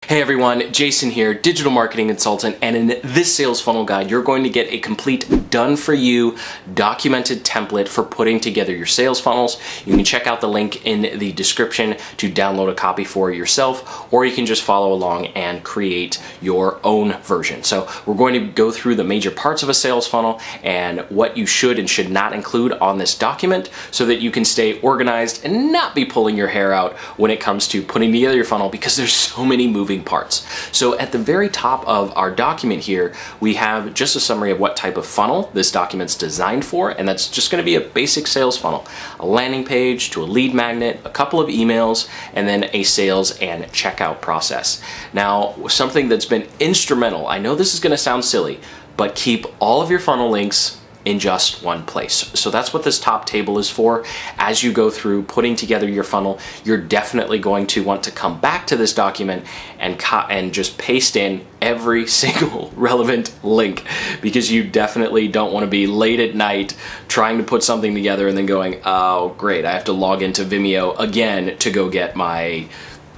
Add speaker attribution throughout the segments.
Speaker 1: Hey everyone, Jason here, digital marketing consultant, and in this sales funnel guide, you're going to get a complete done-for-you documented template for putting together your sales funnels. You can check out the link in the description to download a copy for yourself, or you can just follow along and create your own version. So we're going to go through the major parts of a sales funnel and what you should and should not include on this document so that you can stay organized and not be pulling your hair out when it comes to putting together your funnel, because there's so many moving parts. So at the very top of our document here, we have just a summary of what type of funnel this document's designed for, and that's just going to be a basic sales funnel, a landing page to a lead magnet, a couple of emails, and then a sales and checkout process. Now, something that's been instrumental, I know this is going to sound silly, but keep all of your funnel links in just one place. So that's what this top table is for. As you go through putting together your funnel, you're definitely going to want to come back to this document and just paste in every single relevant link, because you definitely don't want to be late at night trying to put something together and then going, oh great, I have to log into Vimeo again to go get my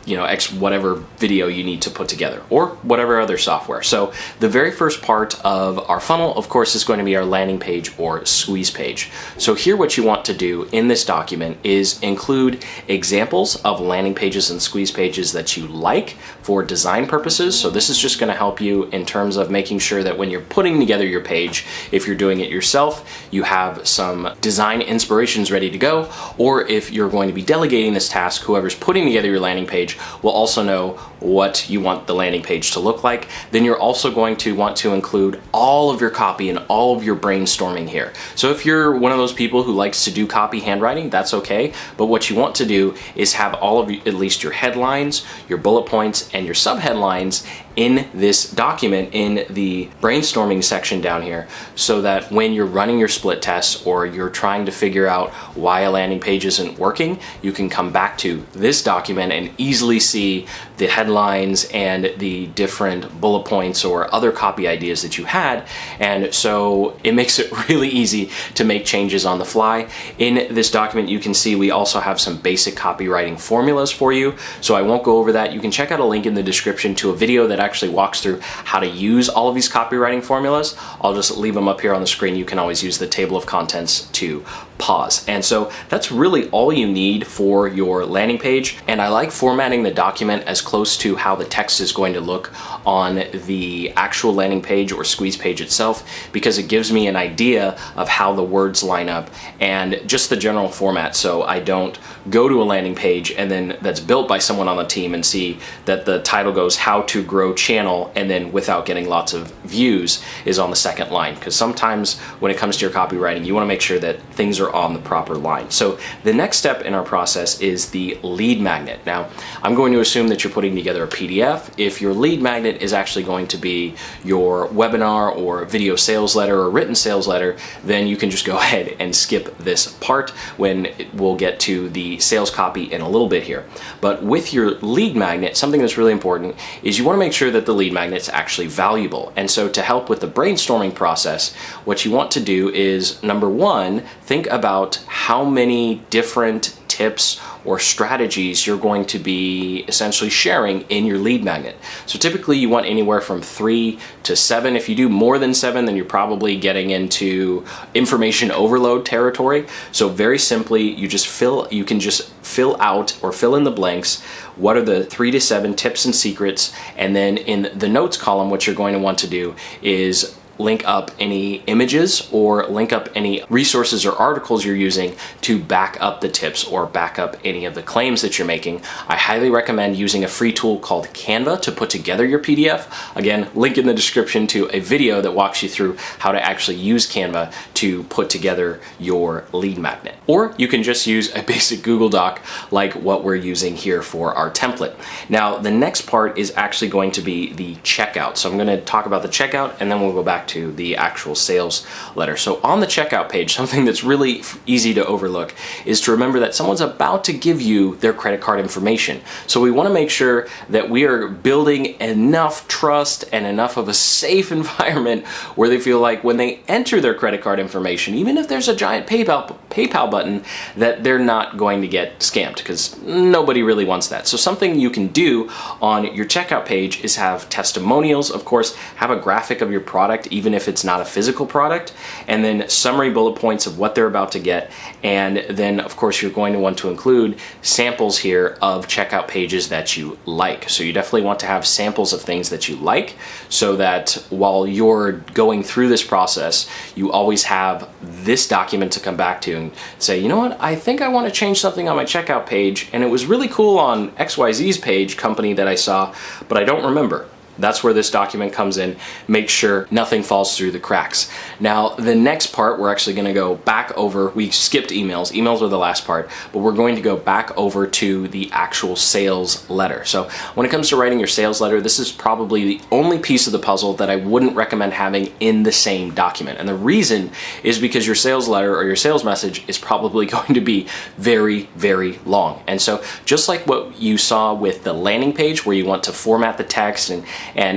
Speaker 1: X whatever video you need to put together, or whatever other software. So the very first part of our funnel, of course, is going to be our landing page or squeeze page. So here what you want to do in this document is include examples of landing pages and squeeze pages that you like for design purposes. So this is just going to help you in terms of making sure that when you're putting together your page, if you're doing it yourself, you have some design inspirations ready to go, or if you're going to be delegating this task, whoever's putting together your landing page will also know what you want the landing page to look like. Then you're also going to want to include all of your copy and all of your brainstorming here. So if you're one of those people who likes to do copy handwriting, that's okay. But what you want to do is have all of at least your headlines, your bullet points, and your subheadlines in this document in the brainstorming section down here, so that when you're running your split tests or you're trying to figure out why a landing page isn't working, you can come back to this document and easily see the headlines and the different bullet points or other copy ideas that you had. And so it makes it really easy to make changes on the fly. In this document, you can see we also have some basic copywriting formulas for you. So I won't go over that. You can check out a link in the description to a video that actually walks through how to use all of these copywriting formulas. I'll just leave them up here on the screen. You can always use the table of contents to pause. And so that's really all you need for your landing page. And I like formatting the document as close to how the text is going to look on the actual landing page or squeeze page itself, because it gives me an idea of how the words line up and just the general format, so I don't go to a landing page and then that's built by someone on the team and see that the title goes how to grow channel, and then without getting lots of views is on the second line, because sometimes when it comes to your copywriting, you want to make sure that things are on the proper line. So the next step in our process is the lead magnet. Now, I'm going to assume that you're putting together a PDF. If your lead magnet is actually going to be your webinar or video sales letter or written sales letter, then you can just go ahead and skip this part when we'll get to the sales copy in a little bit here. But with your lead magnet, something that's really important is you want to make sure that the lead magnet's actually valuable. And so to help with the brainstorming process, what you want to do is, number one, think about how many different tips or strategies you're going to be essentially sharing in your lead magnet. So typically you want anywhere from 3 to 7. If you do more than 7, then you're probably getting into information overload territory. So very simply, you can just fill out or fill in the blanks. What are the 3 to 7 tips and secrets? And then in the notes column, what you're going to want to do is link up any images or link up any resources or articles you're using to back up the tips or back up any of the claims that you're making. I highly recommend using a free tool called Canva to put together your PDF. Again, link in the description to a video that walks you through how to actually use Canva to put together your lead magnet. Or you can just use a basic Google Doc like what we're using here for our template. Now, the next part is actually going to be the checkout. So I'm going to talk about the checkout and then we'll go back back to the actual sales letter. So on the checkout page, something that's really easy to overlook is to remember that someone's about to give you their credit card information. So we want to make sure that we are building enough trust and enough of a safe environment where they feel like when they enter their credit card information, even if there's a giant PayPal button, that they're not going to get scammed, because nobody really wants that. So something you can do on your checkout page is have testimonials, of course, have a graphic of your product, even if it's not a physical product, and then summary bullet points of what they're about to get. And then, of course, you're going to want to include samples here of checkout pages that you like. So you definitely want to have samples of things that you like, so that while you're going through this process, you always have this document to come back to and say, you know what, I think I want to change something on my checkout page, and it was really cool on XYZ's page, company that I saw, but I don't remember. That's where this document comes in. Make sure nothing falls through the cracks. Now, the next part, we're actually going to go back over. We skipped emails. Emails are the last part, but we're going to go back over to the actual sales letter. So when it comes to writing your sales letter, this is probably the only piece of the puzzle that I wouldn't recommend having in the same document. And the reason is because your sales letter or your sales message is probably going to be very, very long. And so just like what you saw with the landing page, where you want to format the text and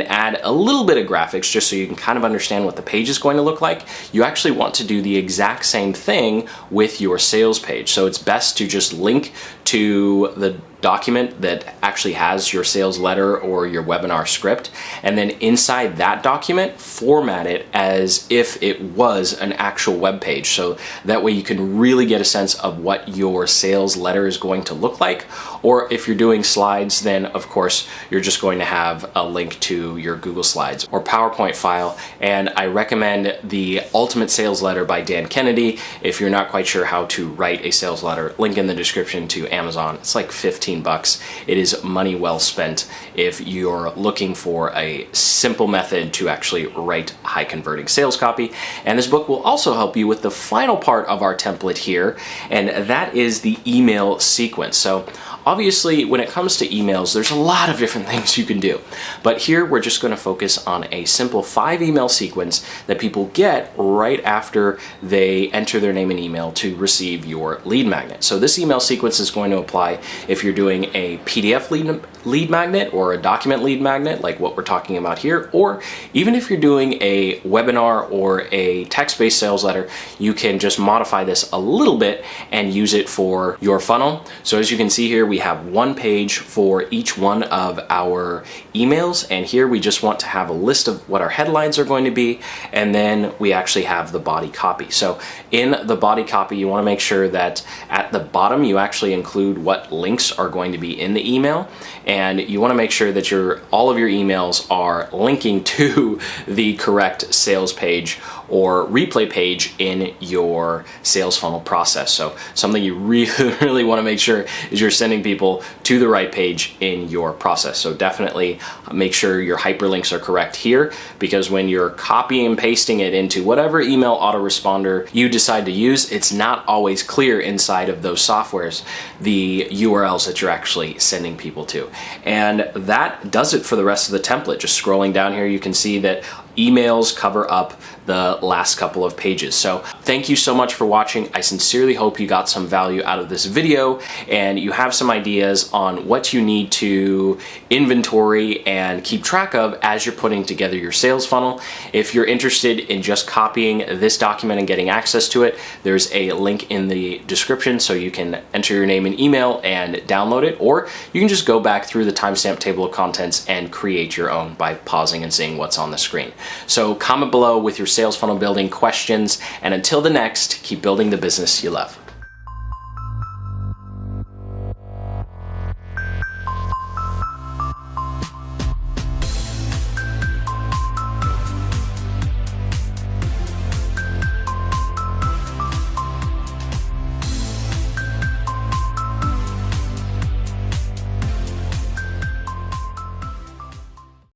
Speaker 1: add a little bit of graphics just so you can kind of understand what the page is going to look like, you actually want to do the exact same thing with your sales page. So it's best to just link to the document that actually has your sales letter or your webinar script, and then inside that document, format it as if it was an actual web page. So that way you can really get a sense of what your sales letter is going to look like. Or if you're doing slides, then of course you're just going to have a link to your Google Slides or PowerPoint file. And I recommend the Ultimate Sales Letter by Dan Kennedy. If you're not quite sure how to write a sales letter, link in the description to Amazon. It's like $15. It is money well spent if you're looking for a simple method to actually write high converting sales copy. And this book will also help you with the final part of our template here, and that is the email sequence. So obviously, when it comes to emails, there's a lot of different things you can do. But here, we're just going to focus on a simple 5 email sequence that people get right after they enter their name and email to receive your lead magnet. So this email sequence is going to apply if you're doing a PDF lead magnet or a document lead magnet, like what we're talking about here, or even if you're doing a webinar or a text-based sales letter, you can just modify this a little bit and use it for your funnel. So as you can see here, we have one page for each one of our emails, and here we just want to have a list of what our headlines are going to be, and then we actually have the body copy. So in the body copy, you want to make sure that at the bottom you actually include what links are going to be in the email, and you want to make sure that all of your emails are linking to the correct sales page or replay page in your sales funnel process. So something you really want to make sure is you're sending people to the right page in your process. So definitely make sure your hyperlinks are correct here, because when you're copying and pasting it into whatever email autoresponder you decide to use, it's not always clear inside of those softwares the URLs that you're actually sending people to. And that does it for the rest of the template. Just scrolling down here, you can see that emails cover up the last couple of pages. So thank you so much for watching. I sincerely hope you got some value out of this video and you have some ideas on what you need to inventory and keep track of as you're putting together your sales funnel. If you're interested in just copying this document and getting access to it, there's a link in the description so you can enter your name and email and download it, or you can just go back through the timestamp table of contents and create your own by pausing and seeing what's on the screen. So comment below with your sales funnel building questions, and until the next, keep building the business you love.